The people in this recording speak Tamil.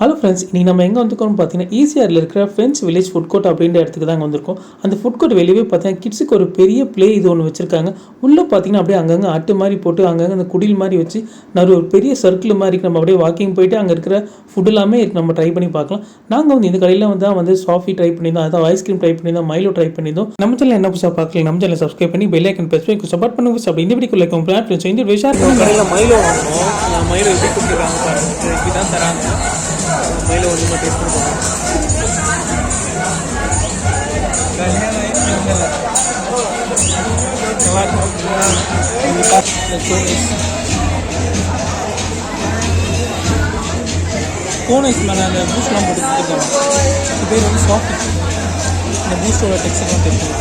ஹலோ ஃப்ரெண்ட்ஸ், இன்றைக்கி நம்ம எங்கே வந்துருக்கோம்னு பார்த்தீங்கன்னா ஈசிஆரில் இருக்கிற ஃப்ரெண்ட்ஸ் வில்லேஜ் ஃபுட் கோர்ட் அப்படின்ற இடத்துக்கு தான் வந்திருக்கோம். அந்த ஃபுட் கோர்ட் வெளியே பார்த்தீங்கன்னா கிட்ஸுக்கு ஒரு பெரிய ப்ளே இது ஒன்று வச்சிருக்காங்க. உள்ளே பார்த்தீங்கன்னா அப்படியே அங்கங்கே அட்டு மாதிரி போட்டு அங்கங்கே அந்த குடில் மாதிரி வச்சு ஒரு பெரிய சர்க்கிள் மாதிரி நம்ம அப்படியே வாக்கிங் போயிட்டு அங்கே இருக்கிற ஃபுட் எல்லாமே நம்ம ட்ரை பண்ணி பார்க்கலாம். நாங்கள் வந்து இந்த கடையில் வந்து சாஃபி ட்ரை பண்ணியிருந்தோம், அதாவது ஐஸ்கிரீம் ட்ரை பண்ணியிருந்தோம், மைலோ ட்ரை பண்ணியிருந்தோம். நம்ம சேனல் என்ன புதுசாக பார்க்கலாம், நம்ம சேனல் சப்ஸ்கிரைப் பண்ணி பெல் ஐக்கன் பிரஸ் பண்ணி சப்போர்ட் பண்ணுங்க. அப்படி இந்த வீடியோக்குள்ள இருக்கும் இந்த விஷயம் கடையில் மைலோ வாங்கணும். மைலோ எப்படி கொடுத்துருக்காங்க பாருங்க, இப்படி தான் தராங்க. மைலோ வந்து நம்ம டேஸ்ட் பண்ணி கோனைஸ் மேலே அந்த பூஸ்ட்லாம் போட்டு கொடுத்துருக்காங்க. இது பேர் வந்து சாஃப்ட். இந்த பூஸ்டோட டெக்ஸ்டர்லாம் தெரியும்.